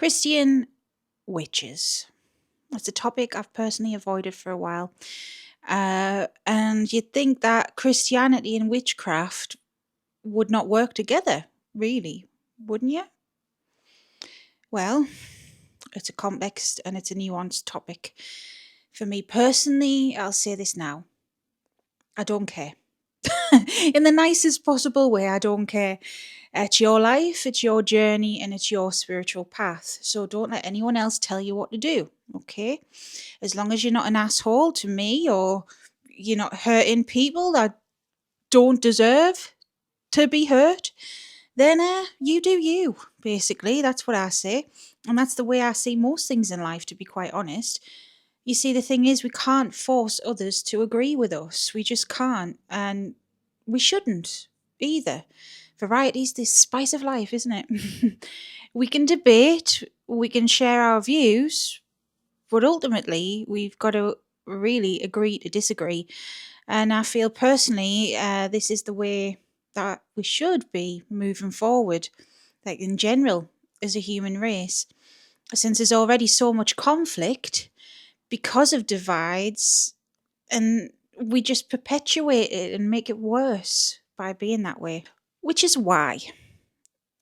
Christian witches. That's a topic I've personally avoided for a while. And you'd think that Christianity and witchcraft would not work together, really, wouldn't you? Well, it's a complex and it's a nuanced topic. For me personally, I'll say this now. I don't care. In the nicest possible way, I don't care. It's your life, it's your journey, and it's your spiritual path. So don't let anyone else tell you what to do, okay? As long as you're not an asshole to me or you're not hurting people that don't deserve to be hurt, then you do you, basically. That's what I say. And that's the way I see most things in life, to be quite honest. You see, the thing is, we can't force others to agree with us. We just can't. And we shouldn't either. Variety's the spice of life, isn't it? We can debate, we can share our views, but ultimately, we've got to really agree to disagree. And I feel personally, this is the way that we should be moving forward, like in general, as a human race. Since there's already so much conflict because of divides, and we just perpetuate it and make it worse by being that way. Which is why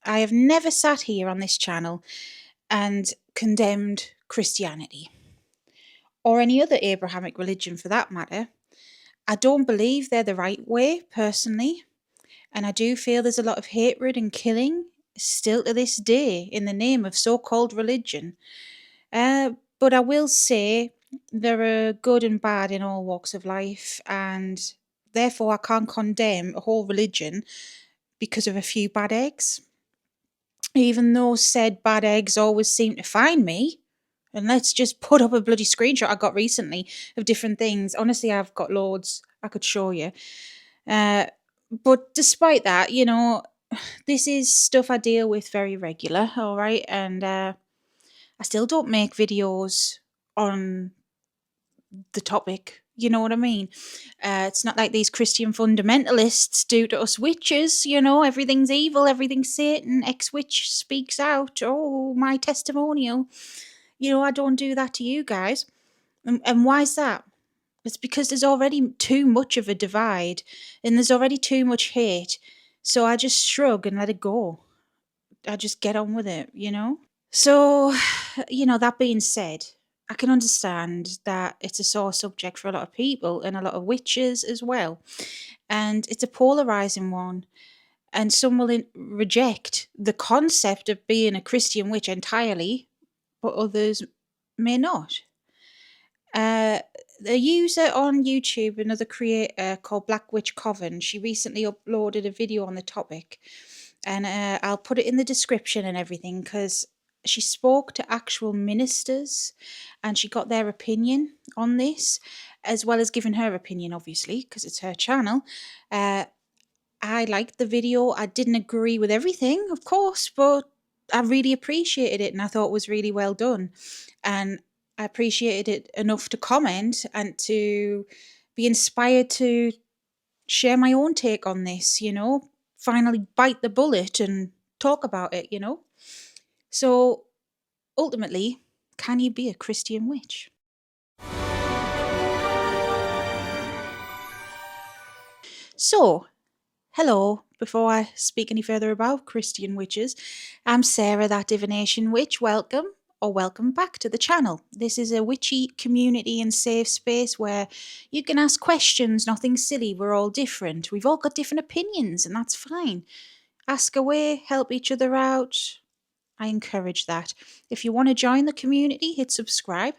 I have never sat here on this channel and condemned Christianity or any other Abrahamic religion for that matter. I don't believe they're the right way, personally, and I do feel there's a lot of hatred and killing still to this day in the name of so-called religion. But I will say there are good and bad in all walks of life, and therefore I can't condemn a whole religion because of a few bad eggs. Even though said bad eggs always seem to find me. And let's just put up a bloody screenshot I got recently of different things. Honestly, I've got loads I could show you. But despite that, you know, this is stuff I deal with very regular, all right? And I still don't make videos on the topic. You know what I mean? It's not like these Christian fundamentalists do to us witches, you know, everything's evil, everything's Satan, ex-witch speaks out, oh, my testimonial. You know, I don't do that to you guys. And why is that? It's because there's already too much of a divide and there's already too much hate. So I just shrug and let it go. I just get on with it, you know? So, you know, that being said, I can understand that it's a sore subject for a lot of people and a lot of witches as well. And it's a polarizing one. And some will reject the concept of being a Christian witch entirely, but others may not. The user on YouTube, another creator called Black Witch Coven, she recently uploaded a video on the topic. And I'll put it in the description and everything because she spoke to actual ministers and she got their opinion on this, as well as giving her opinion, obviously, because it's her channel. I liked the video. I didn't agree with everything, of course, but I really appreciated it and I thought it was really well done. And I appreciated it enough to comment and to be inspired to share my own take on this, you know, finally bite the bullet and talk about it, you know. So ultimately, can you be a Christian witch? So, hello, before I speak any further about Christian witches, I'm Sarah, that divination witch. Welcome or welcome back to the channel. This is a witchy community and safe space where you can ask questions, nothing silly, we're all different. We've all got different opinions and that's fine. Ask away, help each other out. I encourage that. If you want to join the community, hit subscribe.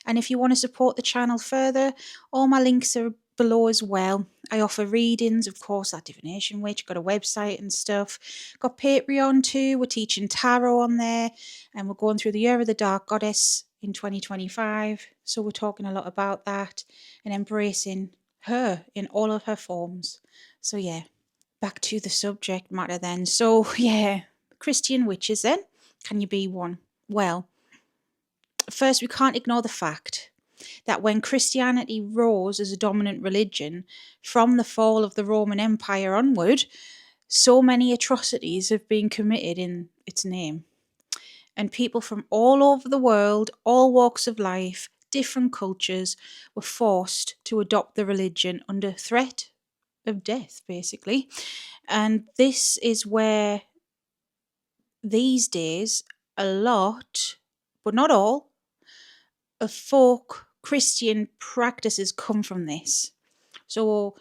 And if you want to support the channel further, all my links are below as well. I offer readings, of course, that divination witch, got a website and stuff. Got Patreon too, we're teaching tarot on there. And we're going through the year of the dark goddess in 2025. So we're talking a lot about that and embracing her in all of her forms. So yeah, back to the subject matter then. So yeah, Christian witches then. Can you be one? Well, first, we can't ignore the fact that when Christianity rose as a dominant religion from the fall of the Roman Empire onward, so many atrocities have been committed in its name. and people from all over the world, all walks of life, different cultures, were forced to adopt the religion under threat of death, basically. And this is where these days a lot, but not all, of folk Christian practices come from this. So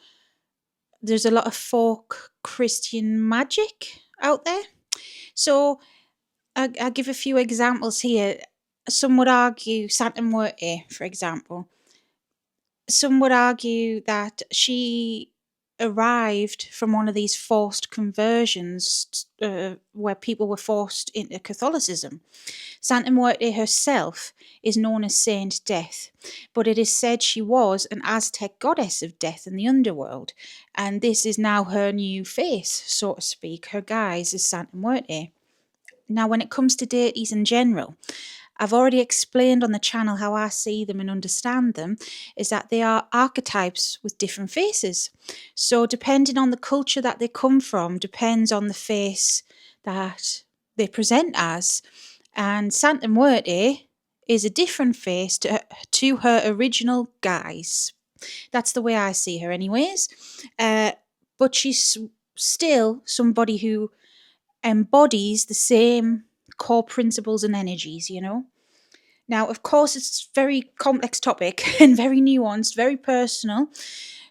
there's a lot of folk Christian magic out there. So I'll give a few examples here. Some would argue Santa Muerte, for example. Some would argue that she arrived from one of these forced conversions where people were forced into Catholicism. Santa Muerte herself is known as Saint Death, but it is said she was an Aztec goddess of death in the underworld, and this is now her new face, so to speak, her guise as Santa Muerte. Now, when it comes to deities in general, I've already explained on the channel how I see them and understand them, is that they are archetypes with different faces. So depending on the culture that they come from, depends on the face that they present as. And Santa Muerte is a different face to her original guise. That's the way I see her anyways. But she's still somebody who embodies the same core principles and energies, you know. Now, of course, it's a very complex topic and very nuanced, very personal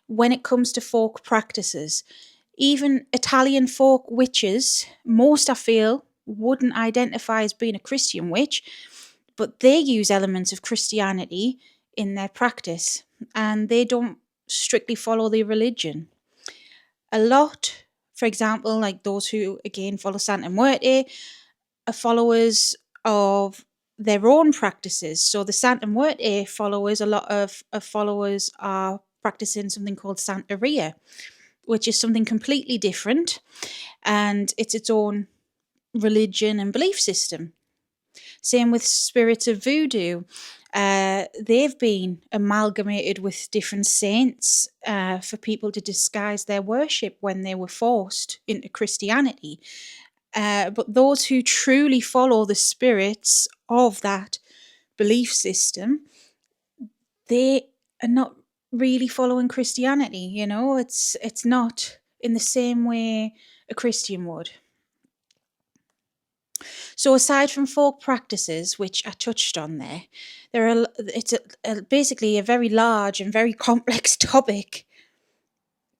when it comes to folk practices. Even Italian folk witches, most I feel, wouldn't identify as being a Christian witch, but they use elements of Christianity in their practice, and they don't strictly follow their religion. A lot, for example, like those who, again, follow Santa Muerte, are followers of their own practices. So the Santa Muerte followers, a lot of followers are practicing something called Santeria, which is something completely different, and it's its own religion and belief system. Same with spirits of voodoo. They've been amalgamated with different saints for people to disguise their worship when they were forced into Christianity. But those who truly follow the spirits of that belief system, they are not really following Christianity, you know? It's not in the same way a Christian would. So aside from folk practices, which I touched on it's basically a very large and very complex topic.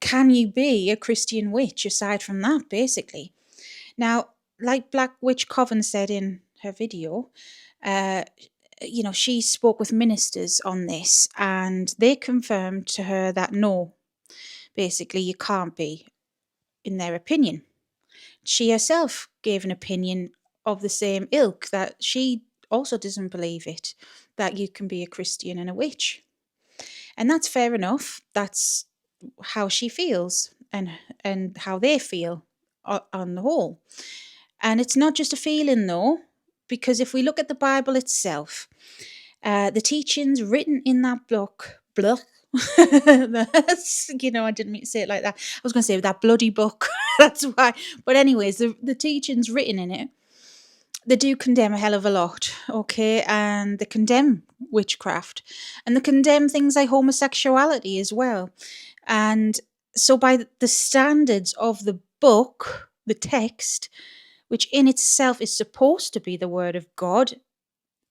Can you be a Christian witch aside from that, basically? Now, like Black Witch Coven said in her video, she spoke with ministers on this, and they confirmed to her that no, basically you can't be, in their opinion. She herself gave an opinion of the same ilk, that she also doesn't believe it, that you can be a Christian and a witch. And that's fair enough. That's how she feels and how they feel on the whole. And it's not just a feeling though, because if we look at the Bible itself, the teachings written in that book, that's, I didn't mean to say it like that. I was going to say that bloody book. That's why. But anyways, the teachings written in it, they do condemn a hell of a lot, okay? And they condemn witchcraft. And they condemn things like homosexuality as well. And so by the standards of the book, the text, which in itself is supposed to be the word of God,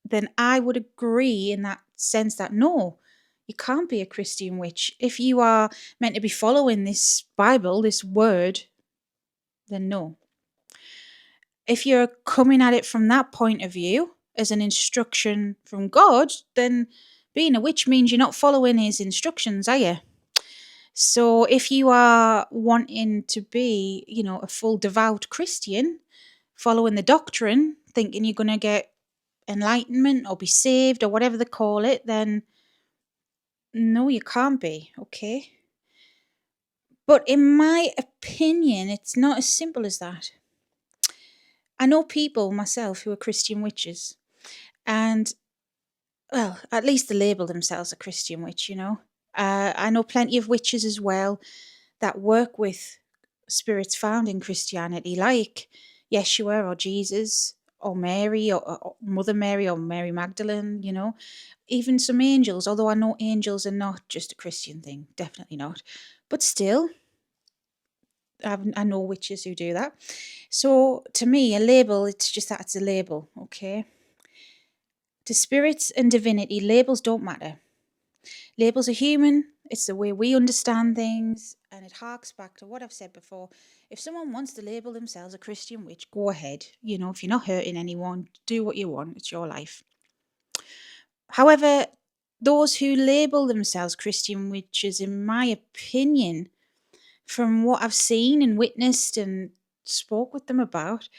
then I would agree in that sense that no, you can't be a Christian witch. If you are meant to be following this Bible, this word, then no. If you're coming at it from that point of view, as an instruction from God, then being a witch means you're not following his instructions, are you? So if you are wanting to be, a full devout Christian, following the doctrine, thinking you're going to get enlightenment or be saved or whatever they call it, then no, you can't be, okay? But in my opinion, it's not as simple as that. I know people myself who are Christian witches, and, well, at least they label themselves a Christian witch, I know plenty of witches as well that work with spirits found in Christianity, like Yeshua or Jesus or Mary or Mother Mary or Mary Magdalene, even some angels, although I know angels are not just a Christian thing, definitely not. But still, I know witches who do that. So to me, a label, it's just that it's a label, okay? To spirits and divinity, labels don't matter. Labels are human, it's the way we understand things, and it harks back to what I've said before. If someone wants to label themselves a Christian witch, go ahead. If you're not hurting anyone, do what you want, it's your life. However, those who label themselves Christian witches, in my opinion, from what I've seen and witnessed and spoke with them about,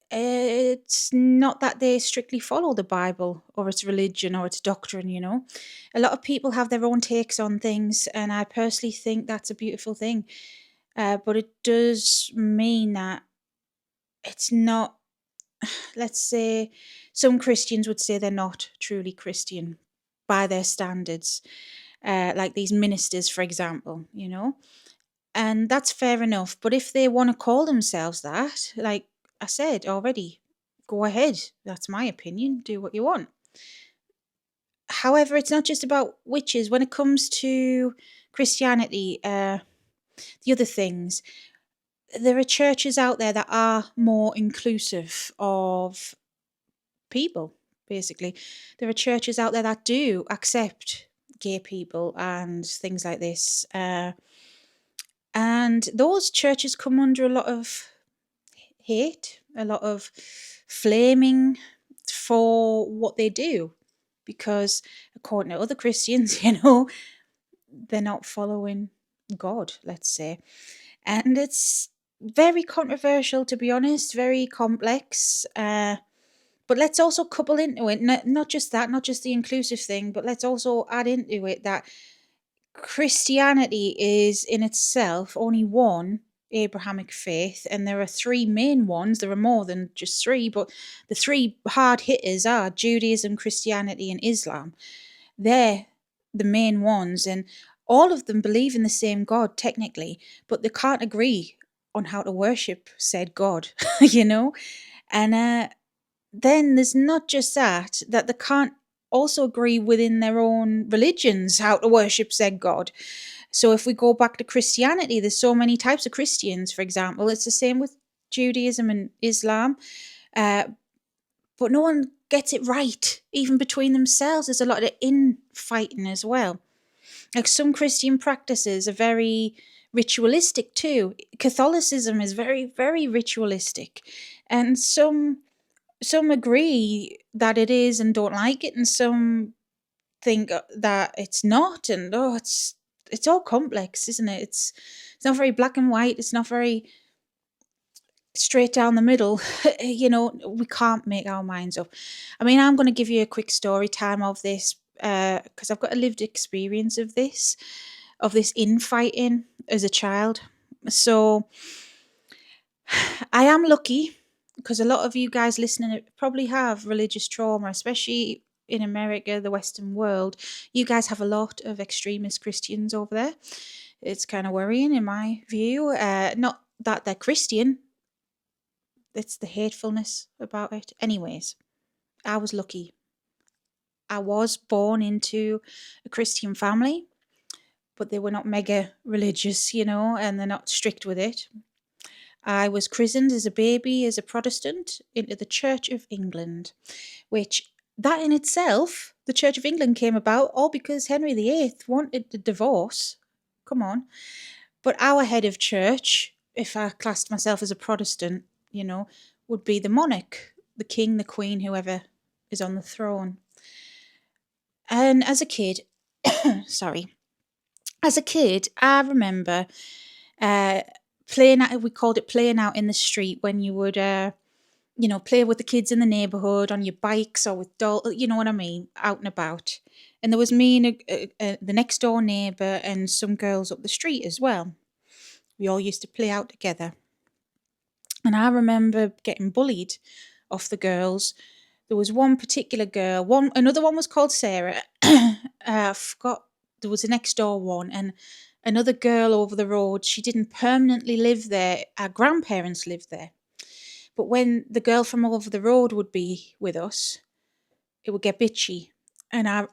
it's not that they strictly follow the Bible or its religion or its doctrine, A lot of people have their own takes on things, and I personally think that's a beautiful thing. But it does mean that it's not, let's say, some Christians would say they're not truly Christian by their standards, like these ministers, for example, And that's fair enough. But if they want to call themselves that, like I said already, go ahead. That's my opinion. Do what you want. However, it's not just about witches. When it comes to Christianity, the other things, there are churches out there that are more inclusive of people, basically. There are churches out there that do accept gay people and things like this. And those churches come under a lot of hate, a lot of flaming for what they do, because according to other Christians, they're not following God, let's say. And it's very controversial, to be honest, very complex. But let's also couple into it, not just that, not just the inclusive thing, but let's also add into it that Christianity is in itself only one Abrahamic faith, and there are three main ones. There are more than just three, but the three hard hitters are Judaism, Christianity, and Islam. They're the main ones, and all of them believe in the same God, technically, but they can't agree on how to worship said God, And then there's not just that they can't also agree within their own religions how to worship said God. So if we go back to Christianity, there's so many types of Christians, for example. It's the same with Judaism and Islam. But no one gets it right, even between themselves. There's a lot of infighting as well. Like some Christian practices are very ritualistic too. Catholicism is very, very ritualistic. And some agree that it is and don't like it, and some think that it's not, and it's all complex, isn't it? It's not very black and white. It's not very straight down the middle. We can't make our minds up. I mean, I'm going to give you a quick story time of this because I've got a lived experience of this infighting as a child. So I am lucky because a lot of you guys listening probably have religious trauma, especially in America, the Western world. You guys have a lot of extremist Christians over there. It's kind of worrying in my view. Not that they're Christian, it's the hatefulness about it. Anyways, I was lucky. I was born into a Christian family, but they were not mega religious, and they're not strict with it. I was christened as a baby as a Protestant into the Church of England, which that in itself, the Church of England came about all because Henry VIII wanted a divorce. Come on. But our head of church, if I classed myself as a Protestant, would be the monarch, the king, the queen, whoever is on the throne. And as a kid, I remember playing out, we called it playing out in the street, when you would, play with the kids in the neighbourhood on your bikes or with dolls, you know what I mean, out and about. And there was me and the next door neighbour and some girls up the street as well. We all used to play out together. And I remember getting bullied off the girls. There was one particular girl, another one was called Sarah. I forgot, there was a next door one, and another girl over the road. She didn't permanently live there. Our grandparents lived there. But when the girl from over the road would be with us, it would get bitchy. And I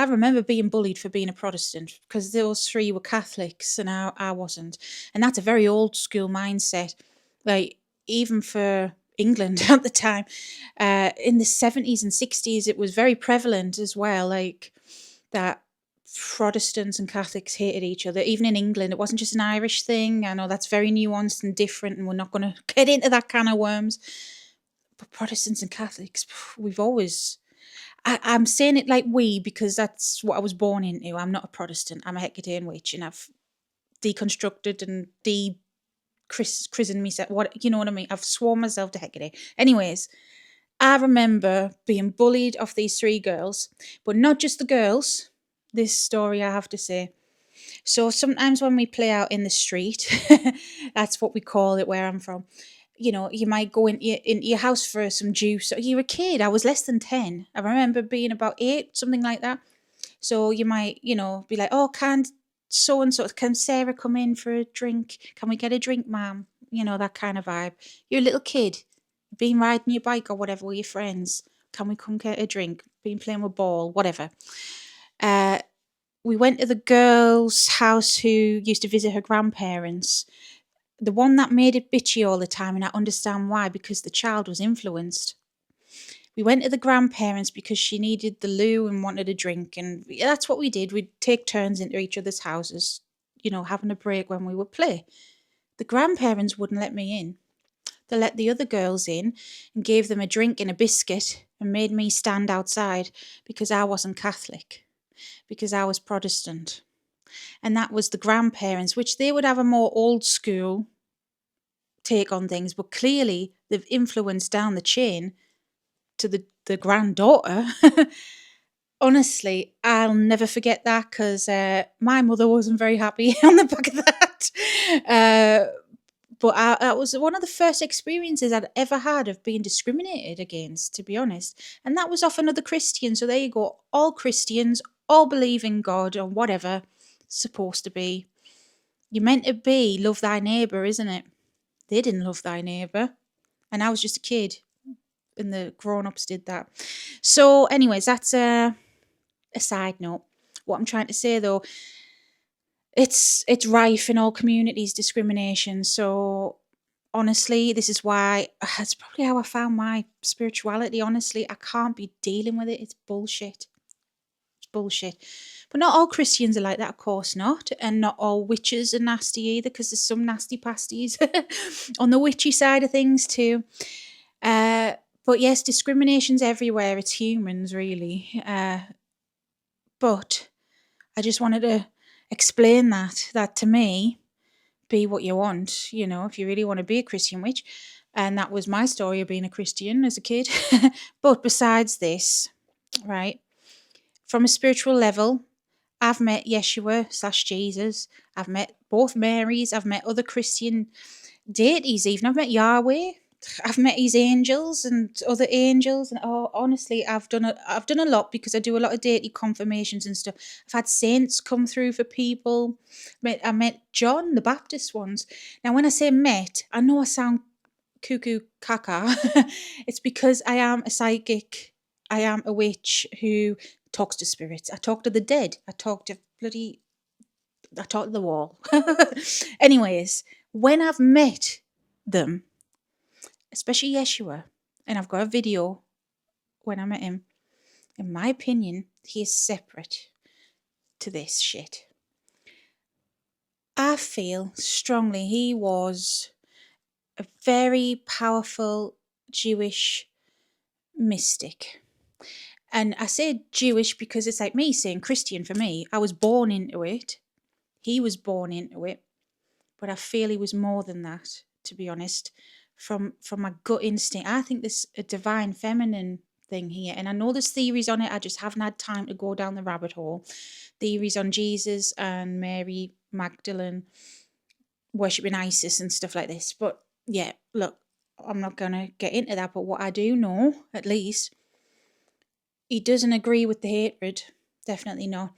remember being bullied for being a Protestant because those three were Catholics and I wasn't. And that's a very old school mindset. Like, even for England at the time, in the 70s and 60s, it was very prevalent as well. Like, that Protestants and Catholics hated each other. Even in England, it wasn't just an Irish thing. I know that's very nuanced and different, and we're not going to get into that can of worms. But Protestants and Catholics, we've always... I'm saying it like we because that's what I was born into. I'm not a Protestant. I'm a Hecatean witch, and I've deconstructed and christened myself. What, you know what I mean? I've sworn myself to Hecate. Anyways, I remember being bullied off these three girls, but not just the girls. This story, I have to say. So sometimes when we play out in the street, that's what we call it where I'm from. You know, you might go into your house for some juice. You're a kid. I was less than 10. I remember being about 8, something like that. So you might, be like, oh, can so-and-so, can Sarah come in for a drink? Can we get a drink, ma'am? You know, that kind of vibe. You're a little kid, been riding your bike or whatever with your friends. Can we come get a drink? Been playing with ball, whatever. We went to the girl's house who used to visit her grandparents. The one that made it bitchy all the time, and I understand why, because the child was influenced. We went to the grandparents because she needed the loo and wanted a drink, and that's what we did. We'd take turns into each other's houses, having a break when we would play. The grandparents wouldn't let me in. They let the other girls in and gave them a drink and a biscuit and made me stand outside because I wasn't Catholic, because I was Protestant. And that was the grandparents, which they would have a more old school take on things, but clearly they've influenced down the chain to the granddaughter. Honestly, I'll never forget that because my mother wasn't very happy on the back of that. But that was one of the first experiences I'd ever had of being discriminated against, to be honest. And that was off another Christian. So there you go. All Christians, all believe in God or whatever it's supposed to be. You're meant to be love thy neighbour, isn't it? They didn't love thy neighbour. And I was just a kid. And the grown-ups did that. So anyways, that's a side note. What I'm trying to say, though, it's rife in all communities, discrimination. So honestly, this is why, that's probably how I found my spirituality. Honestly, I can't be dealing with it. It's bullshit. It's bullshit. But not all Christians are like that, of course not. And not all witches are nasty either, because there's some nasty pasties on the witchy side of things too. But yes, discrimination's everywhere. It's humans, really. But I just wanted to explain that to me, be what you want, if you really want to be a Christian witch. And that was my story of being a Christian as a kid. But besides this, right, from a spiritual level, I've met Yeshua/Jesus. I've met both Marys. I've met other Christian deities even. I've met Yahweh. I've met his angels and other angels, and honestly, I've done a lot because I do a lot of deity confirmations and stuff. I've had saints come through for people. I met John the Baptist once. Now, when I say met, I know I sound cuckoo caca. It's because I am a psychic. I am a witch who talks to spirits. I talk to the dead. I talk to the wall. Anyways, when I've met them, especially Yeshua, and I've got a video when I met him, in my opinion, he is separate to this shit. I feel strongly he was a very powerful Jewish mystic. And I say Jewish because it's like me saying Christian for me. I was born into it. He was born into it. But I feel he was more than that, to be honest. From my gut instinct, I think there's a divine feminine thing here. And I know there's theories on it. I just haven't had time to go down the rabbit hole. Theories on Jesus and Mary Magdalene worshipping Isis and stuff like this. But yeah, look, I'm not going to get into that. But what I do know, at least, he doesn't agree with the hatred. Definitely not.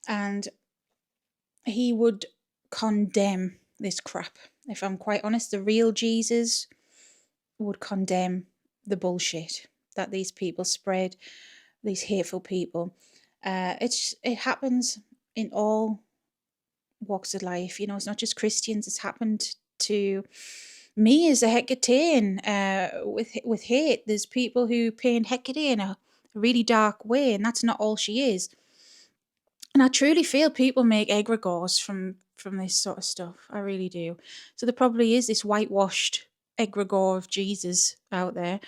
And he would condemn this crap. If I'm quite honest, the real Jesus would condemn the bullshit that these people spread, these hateful people. It happens in all walks of life. It's not just Christians. It's happened to me as a Hecatian with hate. There's people who paint Hecate in a really dark way, and that's not all she is. And I truly feel people make egregores from this sort of stuff. I really do. So there probably is this whitewashed egregore of Jesus out there.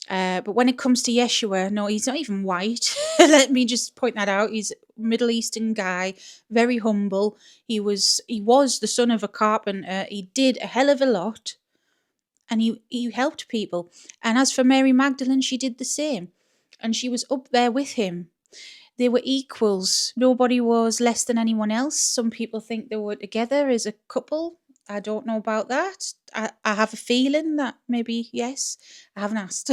But when it comes to Yeshua, no, he's not even white. Let me just point that out. He's a Middle Eastern guy, very humble. He was the son of a carpenter. He did a hell of a lot, and he helped people. And as for Mary Magdalene, she did the same, and she was up there with him. They were equals. Nobody was less than anyone else. Some people think they were together as a couple. I don't know about that. I have a feeling that maybe yes. I haven't asked.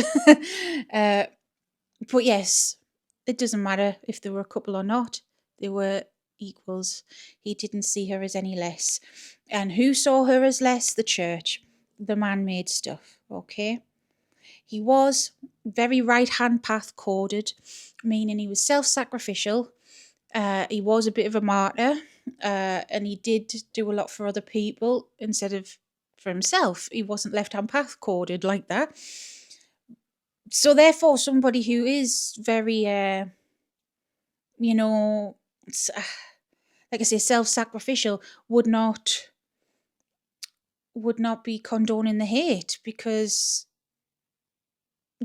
But yes, it doesn't matter if they were a couple or not. They were equals. He didn't see her as any less. And who saw her as less? The church. The man-made stuff. Okay? He was very right-hand path coded, meaning he was self-sacrificial. He was a bit of a martyr, and he did do a lot for other people instead of for himself. He wasn't left-hand path coded like that. So therefore, somebody who is very, like I say, self-sacrificial would not be condoning the hate, because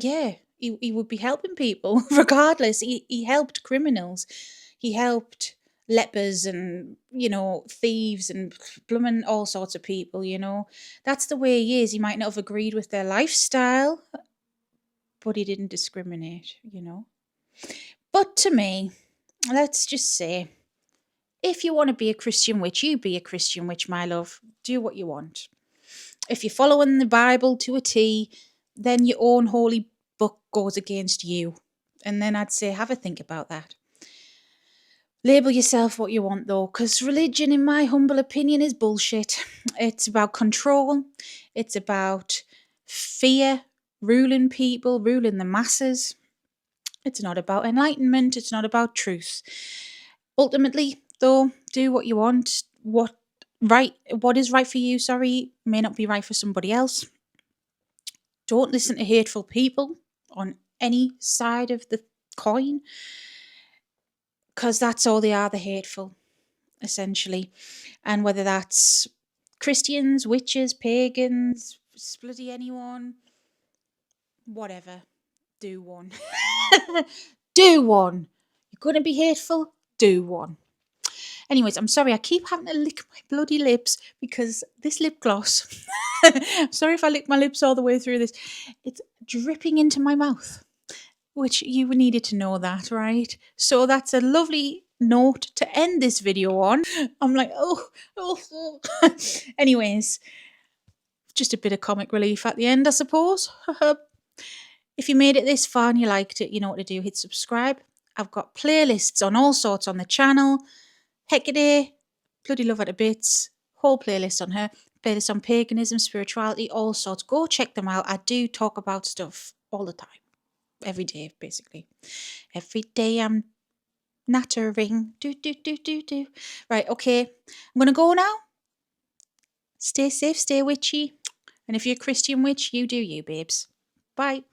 yeah, he would be helping people regardless. He helped criminals. He helped lepers and, thieves and blooming all sorts of people, That's the way he is. He might not have agreed with their lifestyle, but he didn't discriminate, But to me, let's just say, if you want to be a Christian witch, you be a Christian witch, my love. Do what you want. If you're following the Bible to a T, then your own holy book goes against you. And then I'd say, have a think about that. Label yourself what you want, though, because religion, in my humble opinion, is bullshit. It's about control. It's about fear, ruling people, ruling the masses. It's not about enlightenment. It's not about truth. Ultimately, though, do what you want. What is right for you, may not be right for somebody else. Don't listen to hateful people on any side of the coin, because that's all they are, the hateful, essentially. And whether that's Christians, witches, pagans, bloody anyone, whatever, do one. Do one. You're going to be hateful? Do one. Anyways, I'm sorry, I keep having to lick my bloody lips because this lip gloss, I'm sorry if I lick my lips all the way through this, it's dripping into my mouth, which you needed to know that, right? So that's a lovely note to end this video on. I'm like, oh. Anyways, just a bit of comic relief at the end, I suppose. If you made it this far and you liked it, you know what to do. Hit subscribe. I've got playlists on all sorts on the channel. Hecate, bloody love her to bits. Whole playlist on her. Playlist on paganism, spirituality, all sorts. Go check them out. I do talk about stuff all the time. Every day, basically. Every day I'm nattering. Do. Right, okay. I'm going to go now. Stay safe, stay witchy. And if you're a Christian witch, you do you, babes. Bye.